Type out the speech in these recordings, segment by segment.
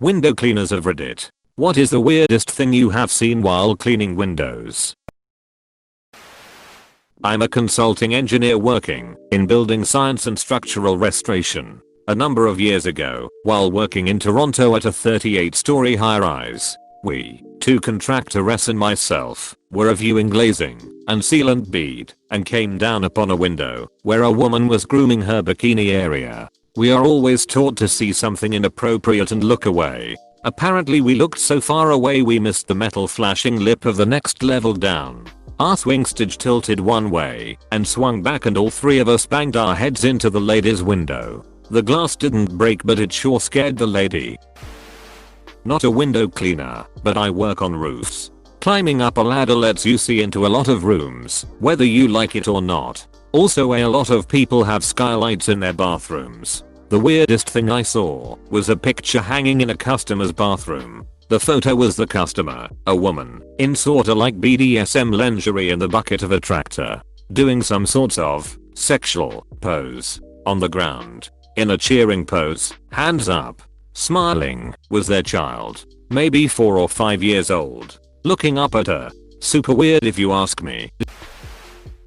Window cleaners of Reddit. What is the weirdest thing you have seen while cleaning windows? I'm a consulting engineer working in building science and structural restoration. A number of years ago, while working in Toronto at a 38-story high-rise, we, two contractors and myself, were reviewing glazing and sealant bead and came down upon a window where a woman was grooming her bikini area. We are always taught to see something inappropriate and look away. Apparently we looked so far away we missed the metal flashing lip of the next level down. Our swing stage tilted one way and swung back and all three of us banged our heads into the lady's window. The glass didn't break but it sure scared the lady. Not a window cleaner, but I work on roofs. Climbing up a ladder lets you see into a lot of rooms, whether you like it or not. Also a lot of people have skylights in their bathrooms. The weirdest thing I saw was a picture hanging in a customer's bathroom. The photo was the customer, a woman, in sorta like BDSM lingerie in the bucket of a tractor, doing some sorts of sexual pose on the ground. In a cheering pose, hands up. Smiling was their child, maybe 4 or 5 years old, looking up at her. Super weird if you ask me.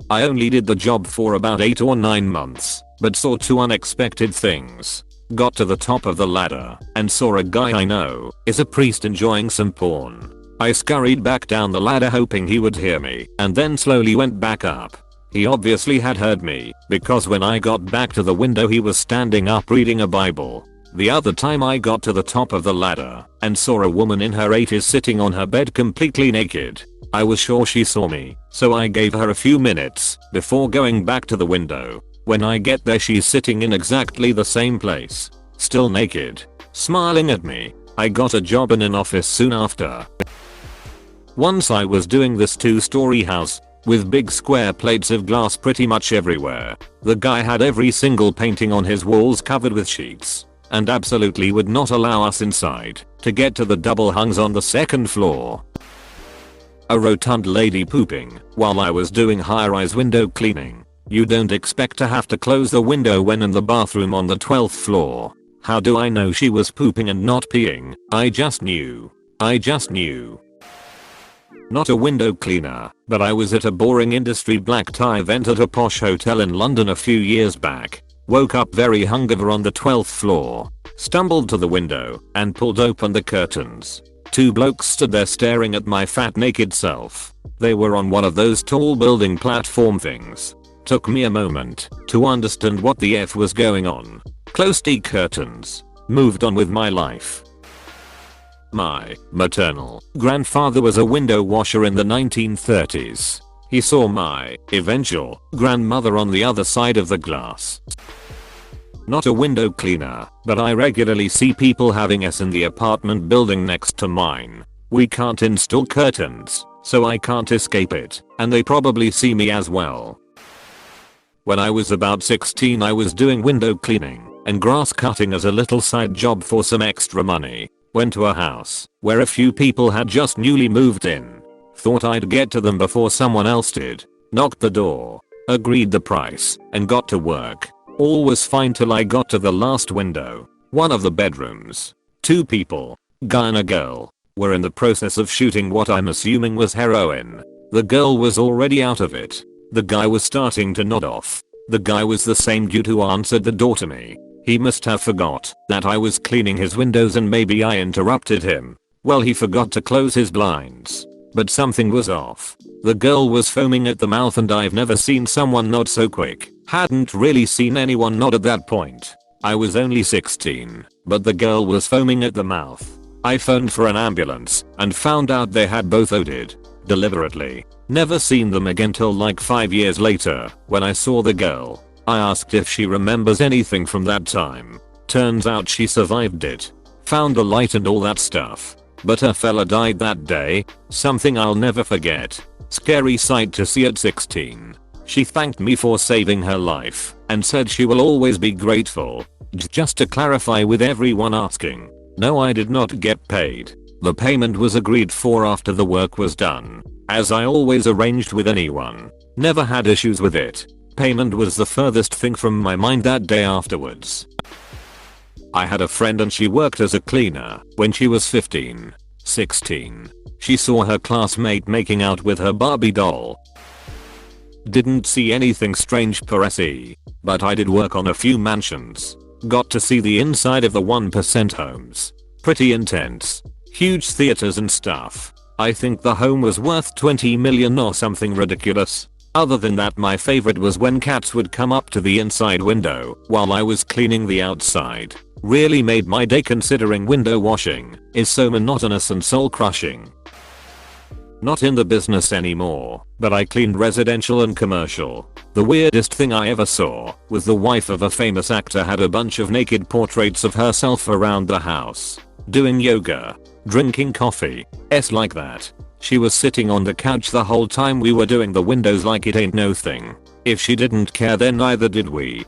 I only did the job for about 8 or 9 months, but saw 2 unexpected things. Got to the top of the ladder and saw a guy I know is a priest enjoying some porn. I scurried back down the ladder hoping he would hear me and then slowly went back up. He obviously had heard me because when I got back to the window he was standing up reading a Bible. The other time I got to the top of the ladder and saw a woman in her 80s sitting on her bed completely naked. I was sure she saw me, so I gave her a few minutes before going back to the window. When I get there she's sitting in exactly the same place, still naked, smiling at me. I got a job in an office soon after. Once I was doing this 2-story house with big square plates of glass pretty much everywhere. The guy had every single painting on his walls covered with sheets and absolutely would not allow us inside to get to the double hungs on the 2nd floor. A rotund lady pooping while I was doing high-rise window cleaning. You don't expect to have to close the window when in the bathroom on the 12th floor. How do I know she was pooping and not peeing? I just knew. Not a window cleaner, but I was at a boring industry black tie event at a posh hotel in London a few years back. Woke up very hungover on the 12th floor. Stumbled to the window and pulled open the curtains. 2 blokes stood there staring at my fat naked self. They were on one of those tall building platform things. Took me a moment to understand what the F was going on. Closed the curtains. Moved on with my life. My maternal grandfather was a window washer in the 1930s. He saw my eventual grandmother on the other side of the glass. Not a window cleaner, but I regularly see people having S in the apartment building next to mine. We can't install curtains, so I can't escape it, and they probably see me as well. When I was about 16 I was doing window cleaning and grass cutting as a little side job for some extra money. Went to a house where a few people had just newly moved in. Thought I'd get to them before someone else did. Knocked the door, agreed the price, and got to work. All was fine till I got to the last window. One of the bedrooms. 2 people, guy and a girl, were in the process of shooting what I'm assuming was heroin. The girl was already out of it. The guy was starting to nod off. The guy was the same dude who answered the door to me. He must have forgot that I was cleaning his windows and maybe I interrupted him. Well, he forgot to close his blinds. But something was off. The girl was foaming at the mouth and I've never seen someone nod so quick. Hadn't really seen anyone nod at that point. I was only 16, but the girl was foaming at the mouth. I phoned for an ambulance and found out they had both OD'd. Deliberately. Never seen them again till like 5 years later when I saw the girl. I asked if she remembers anything from that time. Turns out she survived it. Found the light and all that stuff. But her fella died that day. Something I'll never forget. Scary sight to see at 16. She thanked me for saving her life and said she will always be grateful. Just to clarify with everyone asking. No, I did not get paid. The payment was agreed for after the work was done. As I always arranged with anyone. Never had issues with it. Payment was the furthest thing from my mind that day afterwards. I had a friend and she worked as a cleaner when she was 15, 16. She saw her classmate making out with her Barbie doll. Didn't see anything strange per se, but I did work on a few mansions. Got to see the inside of the 1% homes. Pretty intense. Huge theaters and stuff. I think the home was worth 20 million or something ridiculous. Other than that, my favorite was when cats would come up to the inside window while I was cleaning the outside. Really made my day, considering window washing is so monotonous and soul crushing. Not in the business anymore, but I cleaned residential and commercial. The weirdest thing I ever saw was the wife of a famous actor had a bunch of naked portraits of herself around the house. Doing yoga, drinking coffee, like that. She was sitting on the couch the whole time we were doing the windows like it ain't no thing. If she didn't care, then neither did we.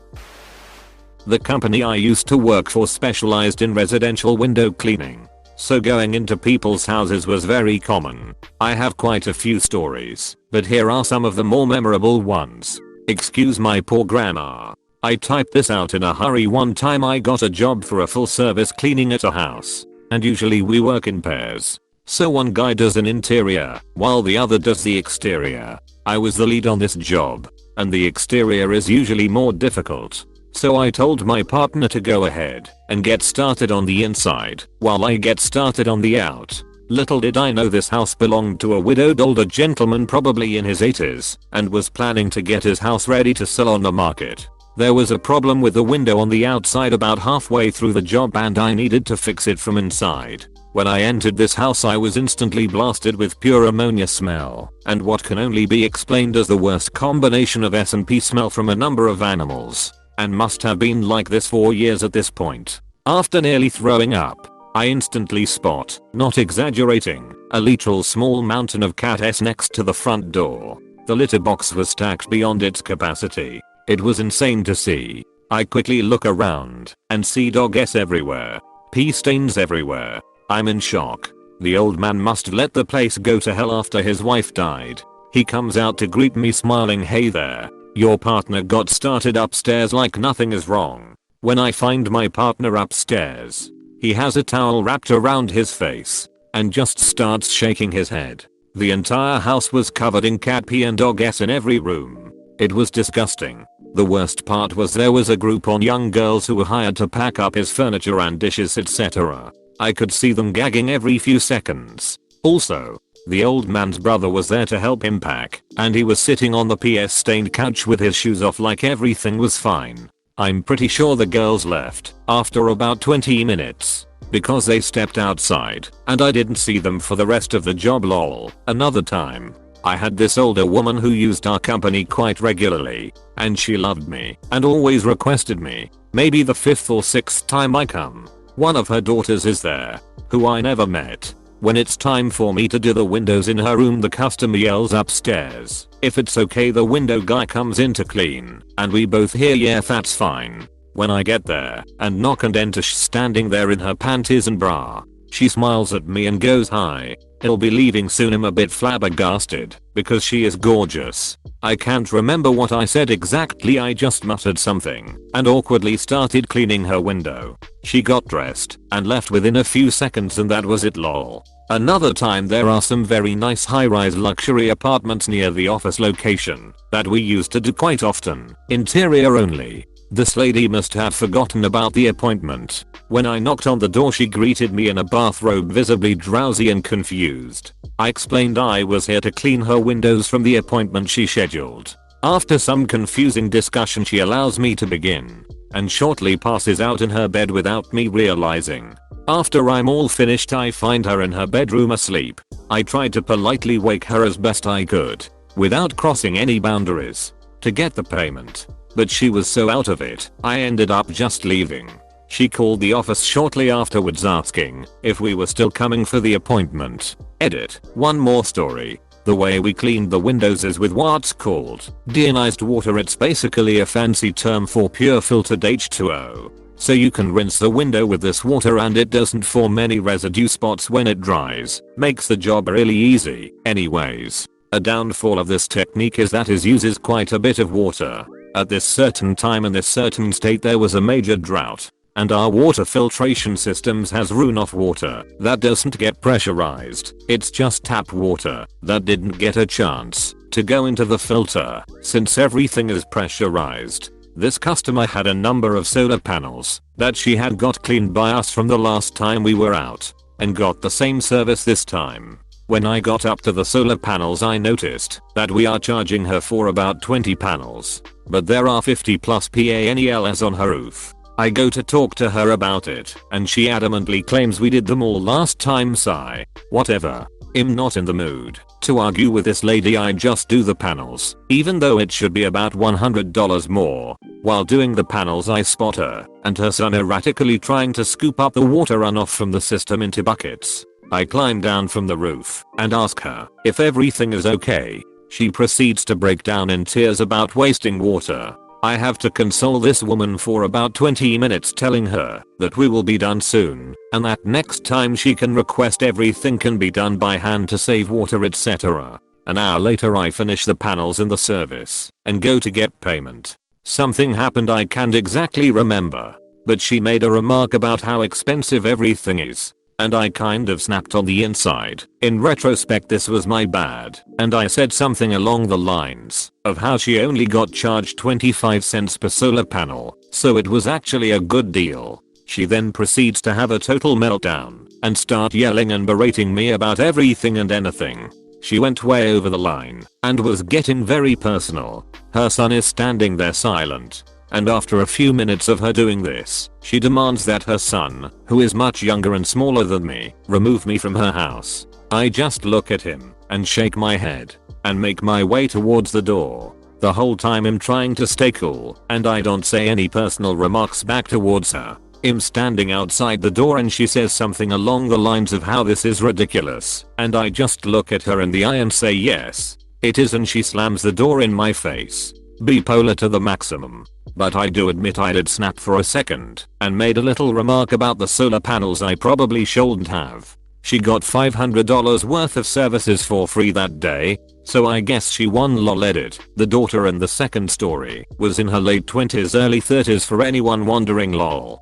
The company I used to work for specialized in residential window cleaning, so going into people's houses was very common. I have quite a few stories, but here are some of the more memorable ones. Excuse my poor grammar. I typed this out in a hurry. One time I got a job for a full service cleaning at a house, and usually we work in pairs. So one guy does an interior, while the other does the exterior. I was the lead on this job, and the exterior is usually more difficult. So I told my partner to go ahead and get started on the inside while I get started on the out. Little did I know this house belonged to a widowed older gentleman, probably in his 80s, and was planning to get his house ready to sell on the market. There was a problem with the window on the outside about halfway through the job, and I needed to fix it from inside. When I entered this house, I was instantly blasted with pure ammonia smell, and what can only be explained as the worst combination of S&P smell from a number of animals. And must have been like this for years at this point. After nearly throwing up, I instantly spot, not exaggerating, a literal small mountain of cat S next to the front door. The litter box was stacked beyond its capacity. It was insane to see. I quickly look around and see dog S everywhere. Pee stains everywhere. I'm in shock. The old man must let the place go to hell after his wife died. He comes out to greet me smiling, "Hey there. Your partner got started upstairs like nothing is wrong." When I find my partner upstairs, he has a towel wrapped around his face and just starts shaking his head. The entire house was covered in cat pee and dog S in every room. It was disgusting. The worst part was there was a group of young girls who were hired to pack up his furniture and dishes, etc. I could see them gagging every few seconds. Also, the old man's brother was there to help him pack, and he was sitting on the PS stained couch with his shoes off like everything was fine. I'm pretty sure the girls left after about 20 minutes because they stepped outside and I didn't see them for the rest of the job, lol. Another time, I had this older woman who used our company quite regularly, and she loved me and always requested me. Maybe the 5th or 6th time I come, one of her daughters is there, who I never met. When it's time for me to do the windows in her room, the customer yells upstairs if it's okay. The window guy comes in to clean, and we both hear, "Yeah, that's fine." When I get there and knock and enter, she's standing there in her panties and bra. She smiles at me and goes, "Hi, I'll be leaving soon." I'm a bit flabbergasted because she is gorgeous. I can't remember what I said exactly. I just muttered something and awkwardly started cleaning her window. She got dressed and left within a few seconds, and that was it, lol. Another time, there are some very nice high-rise luxury apartments near the office location that we used to do quite often, interior only. This lady must have forgotten about the appointment. When I knocked on the door, she greeted me in a bathrobe, visibly drowsy and confused. I explained I was here to clean her windows from the appointment she scheduled. After some confusing discussion, she allows me to begin and shortly passes out in her bed without me realizing. After I'm all finished, I find her in her bedroom asleep. I tried to politely wake her as best I could, without crossing any boundaries, to get the payment, but she was so out of it, I ended up just leaving. She called the office shortly afterwards asking if we were still coming for the appointment. Edit. One more story. The way we cleaned the windows is with what's called deionized water. It's basically a fancy term for pure filtered H2O. So you can rinse the window with this water and it doesn't form any residue spots when it dries. Makes the job really easy. Anyways, a downfall of this technique is that it uses quite a bit of water. At this certain time in this certain state, there was a major drought. and our water filtration systems has runoff water that doesn't get pressurized. It's just tap water that didn't get a chance to go into the filter since everything is pressurized. This customer had a number of solar panels that she had got cleaned by us from the last time we were out and got the same service this time. When I got up to the solar panels, I noticed that we are charging her for about 20 panels, but there are 50 plus panels on her roof. I go to talk to her about it and she adamantly claims we did them all last time. Sigh. Whatever. I'm not in the mood to argue with this lady. I just do the panels, even though it should be about $100 more. While doing the panels, I spot her and her son erratically trying to scoop up the water runoff from the system into buckets. I climb down from the roof and ask her if everything is okay. She proceeds to break down in tears about wasting water. I have to console this woman for about 20 minutes, telling her that we will be done soon and that next time she can request everything can be done by hand to save water, etc. An hour later I finish the panels in the service and go to get payment. Something happened I can't exactly remember, but she made a remark about how expensive everything is. And I kind of snapped on the inside. In retrospect, this was my bad, and I said something along the lines of how she only got charged 25 cents per solar panel, so it was actually a good deal. She then proceeds to have a total meltdown and start yelling and berating me about everything and anything. She went way over the line and was getting very personal. Her son is standing there silent. And after a few minutes of her doing this, she demands that her son, who is much younger and smaller than me, remove me from her house. I just look at him and shake my head and make my way towards the door. The whole time I'm trying to stay cool and I don't say any personal remarks back towards her. I'm standing outside the door and she says something along the lines of how this is ridiculous, and I just look at her in the eye and say yes, it is, and she slams the door in my face. Bipolar to the maximum. But I do admit I did snap for a second and made a little remark about the solar panels I probably shouldn't have. She got $500 worth of services for free that day, so I guess she won. Lol. Edit. The daughter in the second story was in her late 20s early 30s for anyone wondering. Lol.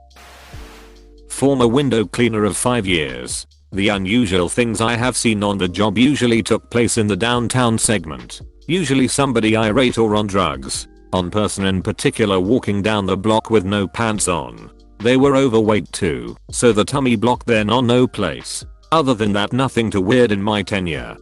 Former window cleaner of 5 years. The unusual things I have seen on the job usually took place in the downtown segment. Usually somebody irate or on drugs. One person in particular walking down the block with no pants on. They were overweight too, so the tummy blocked their no place. Other than that, nothing too weird in my tenure.